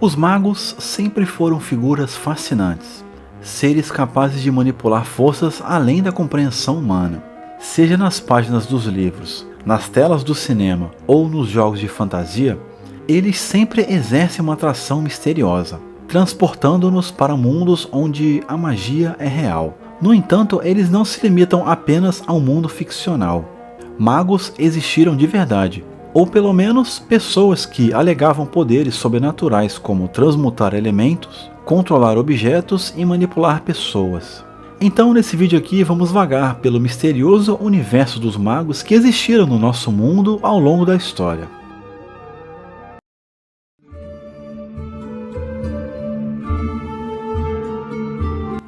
Os magos sempre foram figuras fascinantes, seres capazes de manipular forças além da compreensão humana. Seja nas páginas dos livros, nas telas do cinema ou nos jogos de fantasia, eles sempre exercem uma atração misteriosa, transportando-nos para mundos onde a magia é real. No entanto, eles não se limitam apenas ao mundo ficcional. Magos existiram de verdade, ou pelo menos pessoas que alegavam poderes sobrenaturais como transmutar elementos, controlar objetos e manipular pessoas. Então nesse vídeo aqui vamos vagar pelo misterioso universo dos magos que existiram no nosso mundo ao longo da história.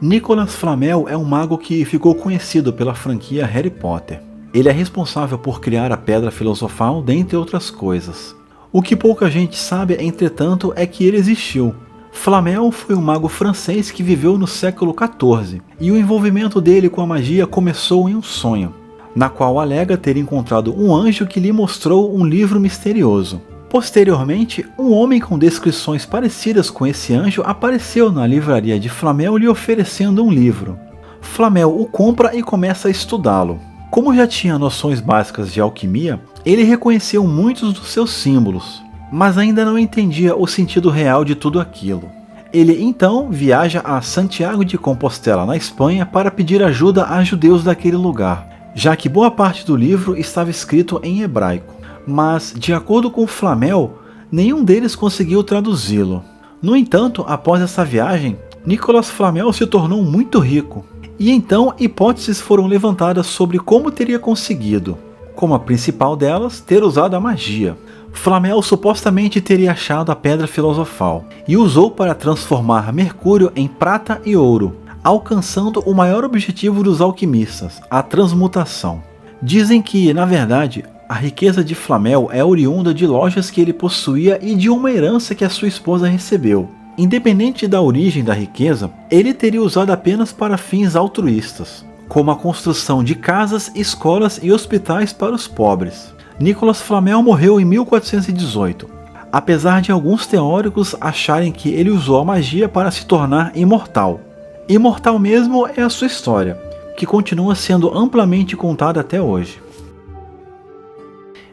Nicolas Flamel é um mago que ficou conhecido pela franquia Harry Potter. Ele é responsável por criar a Pedra Filosofal, dentre outras coisas. O que pouca gente sabe, entretanto, é que ele existiu. Flamel foi um mago francês que viveu no século XIV, e o envolvimento dele com a magia começou em um sonho, na qual alega ter encontrado um anjo que lhe mostrou um livro misterioso. Posteriormente, um homem com descrições parecidas com esse anjo apareceu na livraria de Flamel lhe oferecendo um livro. Flamel o compra e começa a estudá-lo. Como já tinha noções básicas de alquimia, ele reconheceu muitos dos seus símbolos, mas ainda não entendia o sentido real de tudo aquilo. Ele então viaja a Santiago de Compostela, na Espanha, para pedir ajuda a judeus daquele lugar, já que boa parte do livro estava escrito em hebraico. Mas, de acordo com Flamel, nenhum deles conseguiu traduzi-lo. No entanto, após essa viagem, Nicolas Flamel se tornou muito rico. E então hipóteses foram levantadas sobre como teria conseguido, como a principal delas, ter usado a magia. Flamel supostamente teria achado a Pedra Filosofal e usou para transformar mercúrio em prata e ouro, alcançando o maior objetivo dos alquimistas, a transmutação. Dizem que, na verdade, a riqueza de Flamel é oriunda de lojas que ele possuía e de uma herança que a sua esposa recebeu. Independente da origem da riqueza, ele teria usado apenas para fins altruístas, como a construção de casas, escolas e hospitais para os pobres. Nicolas Flamel morreu em 1418, apesar de alguns teóricos acharem que ele usou a magia para se tornar imortal. Imortal mesmo é a sua história, que continua sendo amplamente contada até hoje.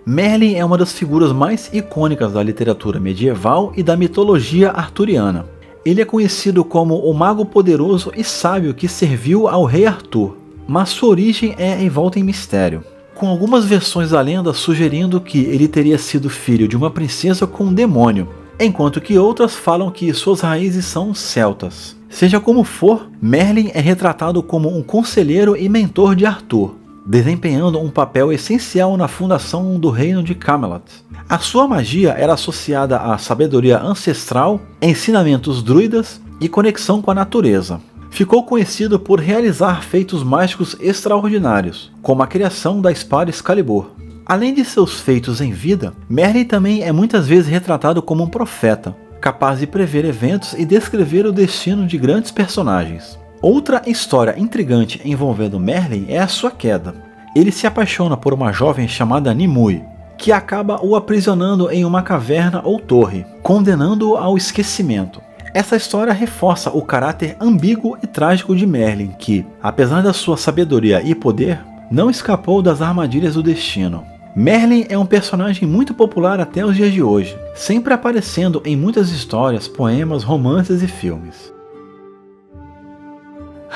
Merlin é uma das figuras mais icônicas da literatura medieval e da mitologia arturiana. Ele é conhecido como o mago poderoso e sábio que serviu ao rei Arthur, mas sua origem é envolta em mistério, com algumas versões da lenda sugerindo que ele teria sido filho de uma princesa com um demônio, enquanto que outras falam que suas raízes são celtas. Seja como for, Merlin é retratado como um conselheiro e mentor de Arthur, desempenhando um papel essencial na fundação do reino de Camelot. A sua magia era associada à sabedoria ancestral, ensinamentos druidas e conexão com a natureza. Ficou conhecido por realizar feitos mágicos extraordinários, como a criação da espada Excalibur. Além de seus feitos em vida, Merlin também é muitas vezes retratado como um profeta, capaz de prever eventos e descrever o destino de grandes personagens. Outra história intrigante envolvendo Merlin é a sua queda. Ele se apaixona por uma jovem chamada Nimue, que acaba o aprisionando em uma caverna ou torre, condenando-o ao esquecimento. Essa história reforça o caráter ambíguo e trágico de Merlin, que, apesar da sua sabedoria e poder, não escapou das armadilhas do destino. Merlin é um personagem muito popular até os dias de hoje, sempre aparecendo em muitas histórias, poemas, romances e filmes.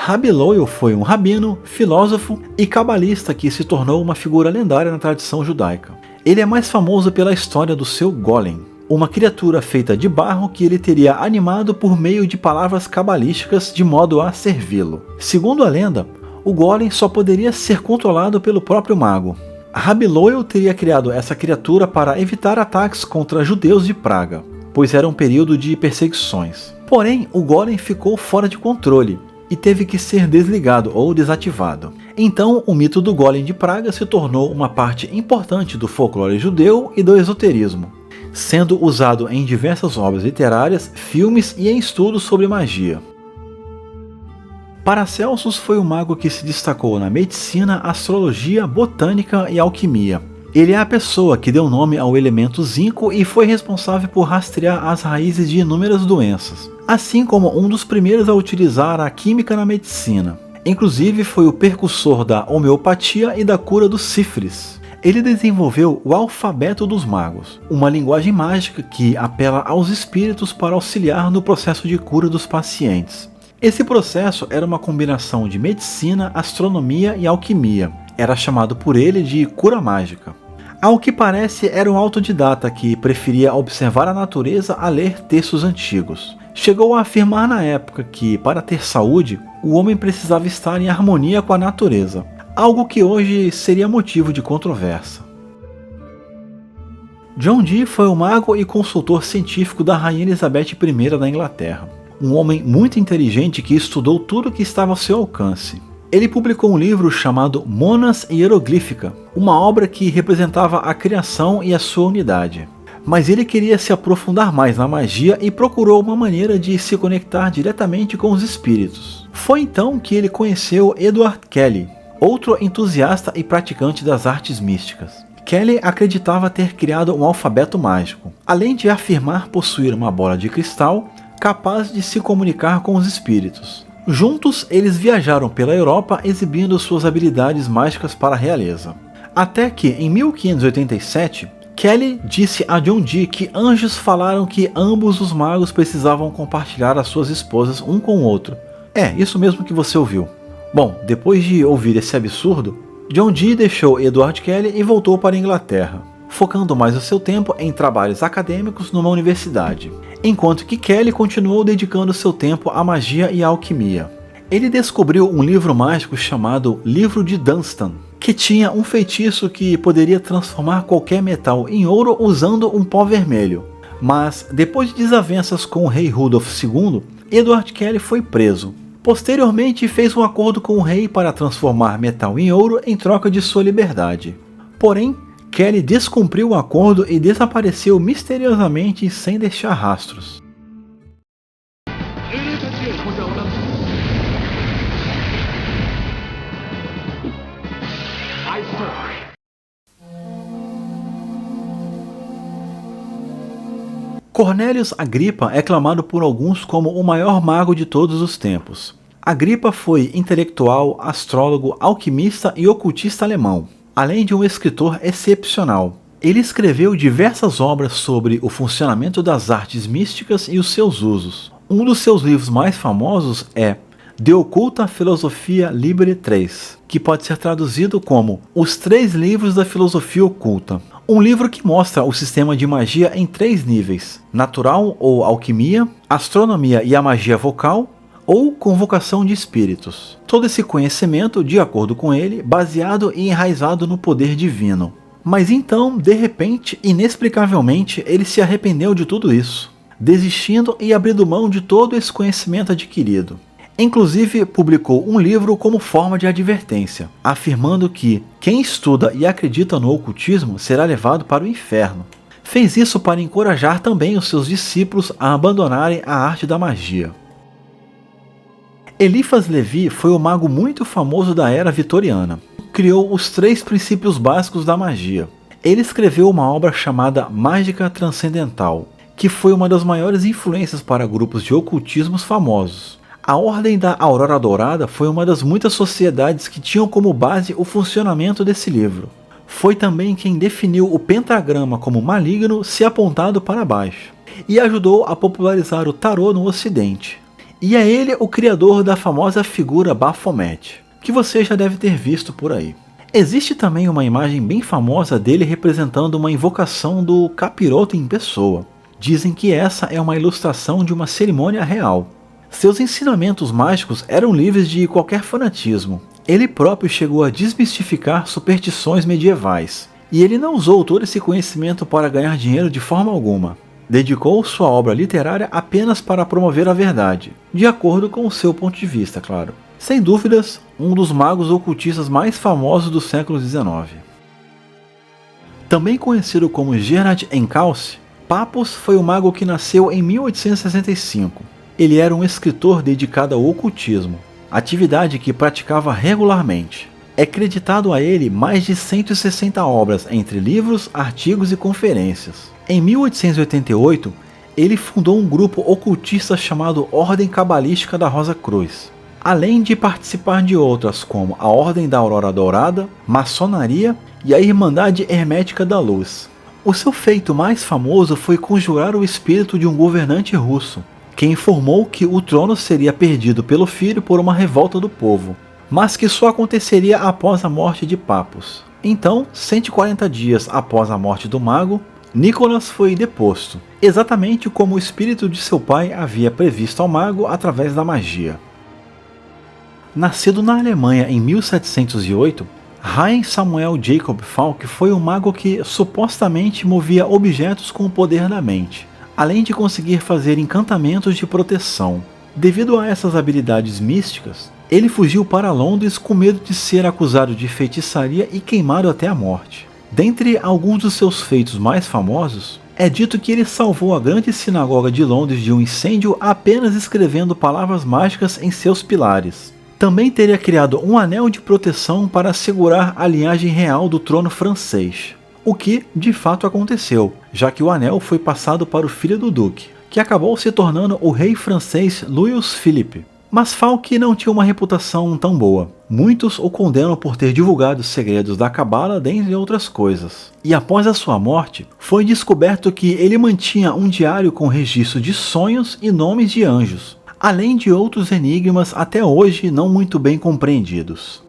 Rabbi Loew foi um rabino, filósofo e cabalista que se tornou uma figura lendária na tradição judaica. Ele é mais famoso pela história do seu Golem, uma criatura feita de barro que ele teria animado por meio de palavras cabalísticas de modo a servi-lo. Segundo a lenda, o Golem só poderia ser controlado pelo próprio mago. Rabbi Loew teria criado essa criatura para evitar ataques contra judeus de Praga, pois era um período de perseguições. Porém, o Golem ficou fora de controle e teve que ser desligado ou desativado. Então, o mito do Golem de Praga se tornou uma parte importante do folclore judeu e do esoterismo, sendo usado em diversas obras literárias, filmes e em estudos sobre magia. Paracelsus foi um mago que se destacou na medicina, astrologia, botânica e alquimia. Ele é a pessoa que deu nome ao elemento zinco e foi responsável por rastrear as raízes de inúmeras doenças, assim como um dos primeiros a utilizar a química na medicina. Inclusive foi o precursor da homeopatia e da cura do sífilis. Ele desenvolveu o alfabeto dos magos, uma linguagem mágica que apela aos espíritos para auxiliar no processo de cura dos pacientes. Esse processo era uma combinação de medicina, astronomia e alquimia. Era chamado por ele de cura mágica. Ao que parece, era um autodidata que preferia observar a natureza a ler textos antigos. Chegou a afirmar na época que, para ter saúde, o homem precisava estar em harmonia com a natureza, algo que hoje seria motivo de controvérsia. John Dee foi o mago e consultor científico da Rainha Elizabeth I da Inglaterra, um homem muito inteligente que estudou tudo que estava ao seu alcance. Ele publicou um livro chamado Monas Hieroglífica, uma obra que representava a criação e a sua unidade. Mas ele queria se aprofundar mais na magia e procurou uma maneira de se conectar diretamente com os espíritos. Foi então que ele conheceu Edward Kelly, outro entusiasta e praticante das artes místicas. Kelly acreditava ter criado um alfabeto mágico, além de afirmar possuir uma bola de cristal capaz de se comunicar com os espíritos. Juntos, eles viajaram pela Europa exibindo suas habilidades mágicas para a realeza. Até que, em 1587, Kelly disse a John Dee que anjos falaram que ambos os magos precisavam compartilhar as suas esposas um com o outro. É, isso mesmo que você ouviu. Bom, depois de ouvir esse absurdo, John Dee deixou Edward Kelly e voltou para a Inglaterra, focando mais o seu tempo em trabalhos acadêmicos numa universidade, enquanto que Kelly continuou dedicando seu tempo à magia e à alquimia. Ele descobriu um livro mágico chamado Livro de Dunstan, que tinha um feitiço que poderia transformar qualquer metal em ouro usando um pó vermelho. Mas, depois de desavenças com o rei Rudolf II, Edward Kelly foi preso. Posteriormente, fez um acordo com o rei para transformar metal em ouro em troca de sua liberdade. Porém, Kelly descumpriu o acordo e desapareceu misteriosamente sem deixar rastros. Cornelius Agrippa é aclamado por alguns como o maior mago de todos os tempos. Agrippa foi intelectual, astrólogo, alquimista e ocultista alemão, além de um escritor excepcional. Ele escreveu diversas obras sobre o funcionamento das artes místicas e os seus usos. Um dos seus livros mais famosos é De Occulta Philosophia Liberi III, que pode ser traduzido como Os Três Livros da Filosofia Oculta. Um livro que mostra o sistema de magia em 3 níveis: natural ou alquimia, astronomia e a magia vocal, ou convocação de espíritos. Todo esse conhecimento, de acordo com ele, baseado e enraizado no poder divino. Mas então, de repente, inexplicavelmente, ele se arrependeu de tudo isso, desistindo e abrindo mão de todo esse conhecimento adquirido. Inclusive, publicou um livro como forma de advertência, afirmando que quem estuda e acredita no ocultismo será levado para o inferno. Fez isso para encorajar também os seus discípulos a abandonarem a arte da magia. Eliphas Levi foi um mago muito famoso da era vitoriana. Criou os 3 princípios básicos da magia. Ele escreveu uma obra chamada Mágica Transcendental, que foi uma das maiores influências para grupos de ocultismos famosos. A Ordem da Aurora Dourada foi uma das muitas sociedades que tinham como base o funcionamento desse livro. Foi também quem definiu o pentagrama como maligno se apontado para baixo, e ajudou a popularizar o tarô no ocidente. E é ele o criador da famosa figura Baphomet, que você já deve ter visto por aí. Existe também uma imagem bem famosa dele representando uma invocação do capiroto em pessoa. Dizem que essa é uma ilustração de uma cerimônia real. Seus ensinamentos mágicos eram livres de qualquer fanatismo. Ele próprio chegou a desmistificar superstições medievais. E ele não usou todo esse conhecimento para ganhar dinheiro de forma alguma. Dedicou sua obra literária apenas para promover a verdade, de acordo com o seu ponto de vista, claro. Sem dúvidas, um dos magos ocultistas mais famosos do século XIX. Também conhecido como Gerard Encalce, Papus foi um mago que nasceu em 1865. Ele era um escritor dedicado ao ocultismo, atividade que praticava regularmente. É creditado a ele mais de 160 obras entre livros, artigos e conferências. Em 1888, ele fundou um grupo ocultista chamado Ordem Cabalística da Rosa Cruz, além de participar de outras como a Ordem da Aurora Dourada, Maçonaria e a Irmandade Hermética da Luz. O seu feito mais famoso foi conjurar o espírito de um governante russo, que informou que o trono seria perdido pelo filho por uma revolta do povo, mas que só aconteceria após a morte de Papus. Então, 140 dias após a morte do mago, Nicholas foi deposto, exatamente como o espírito de seu pai havia previsto ao mago através da magia. Nascido na Alemanha em 1708, Heinz Samuel Jacob Falk foi um mago que supostamente movia objetos com o poder da mente, além de conseguir fazer encantamentos de proteção. Devido a essas habilidades místicas, ele fugiu para Londres com medo de ser acusado de feitiçaria e queimado até a morte. Dentre alguns dos seus feitos mais famosos, é dito que ele salvou a grande sinagoga de Londres de um incêndio apenas escrevendo palavras mágicas em seus pilares. Também teria criado um anel de proteção para assegurar a linhagem real do trono francês, o que de fato aconteceu, já que o anel foi passado para o filho do duque, que acabou se tornando o rei francês Louis Philippe. Mas Falk não tinha uma reputação tão boa. Muitos o condenam por ter divulgado os segredos da Cabala, dentre outras coisas. E após a sua morte, foi descoberto que ele mantinha um diário com registro de sonhos e nomes de anjos, além de outros enigmas até hoje não muito bem compreendidos.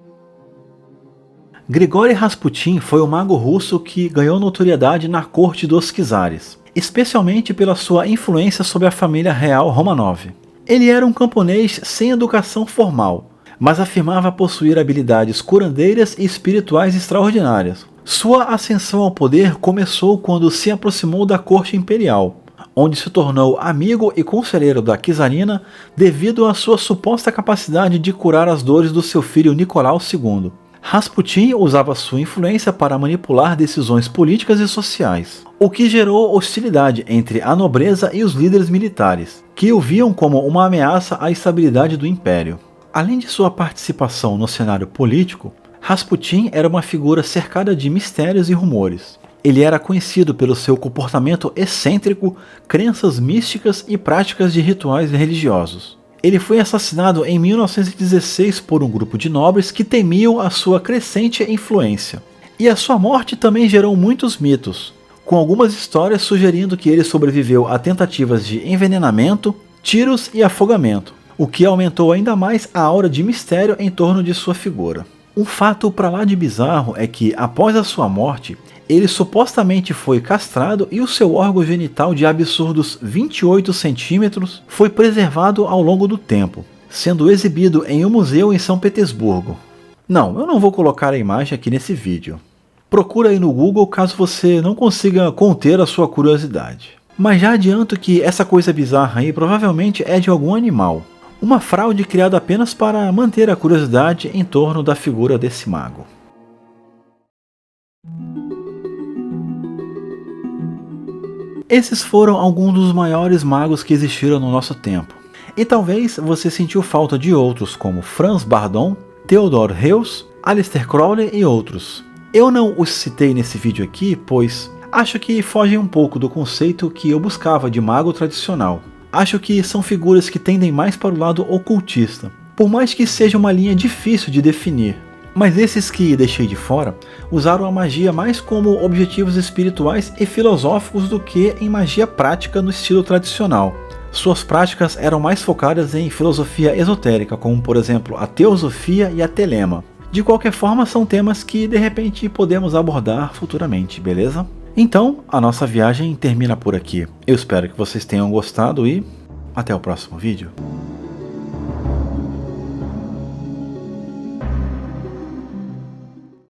Grigori Rasputin foi um mago russo que ganhou notoriedade na corte dos czares, especialmente pela sua influência sobre a família real Romanov. Ele era um camponês sem educação formal, mas afirmava possuir habilidades curandeiras e espirituais extraordinárias. Sua ascensão ao poder começou quando se aproximou da corte imperial, onde se tornou amigo e conselheiro da czarina devido à sua suposta capacidade de curar as dores do seu filho Nicolau II. Rasputin usava sua influência para manipular decisões políticas e sociais, o que gerou hostilidade entre a nobreza e os líderes militares, que o viam como uma ameaça à estabilidade do império. Além de sua participação no cenário político, Rasputin era uma figura cercada de mistérios e rumores. Ele era conhecido pelo seu comportamento excêntrico, crenças místicas e práticas de rituais religiosos. Ele foi assassinado em 1916 por um grupo de nobres que temiam a sua crescente influência. E a sua morte também gerou muitos mitos, com algumas histórias sugerindo que ele sobreviveu a tentativas de envenenamento, tiros e afogamento, o que aumentou ainda mais a aura de mistério em torno de sua figura. Um fato pra lá de bizarro é que, após a sua morte, ele supostamente foi castrado e o seu órgão genital de absurdos 28 centímetros foi preservado ao longo do tempo, sendo exibido em um museu em São Petersburgo. Não, eu não vou colocar a imagem aqui nesse vídeo. Procura aí no Google caso você não consiga conter a sua curiosidade. Mas já adianto que essa coisa bizarra aí provavelmente é de algum animal. Uma fraude criada apenas para manter a curiosidade em torno da figura desse mago. Esses foram alguns dos maiores magos que existiram no nosso tempo. E talvez você sentiu falta de outros como Franz Bardon, Theodor Heuss, Aleister Crowley e outros. Eu não os citei nesse vídeo aqui, pois acho que fogem um pouco do conceito que eu buscava de mago tradicional. Acho que são figuras que tendem mais para o lado ocultista, por mais que seja uma linha difícil de definir. Mas esses que deixei de fora usaram a magia mais como objetivos espirituais e filosóficos do que em magia prática no estilo tradicional. Suas práticas eram mais focadas em filosofia esotérica, como por exemplo a teosofia e a telema. De qualquer forma, são temas que de repente podemos abordar futuramente, beleza? Então, a nossa viagem termina por aqui. Eu espero que vocês tenham gostado e até o próximo vídeo.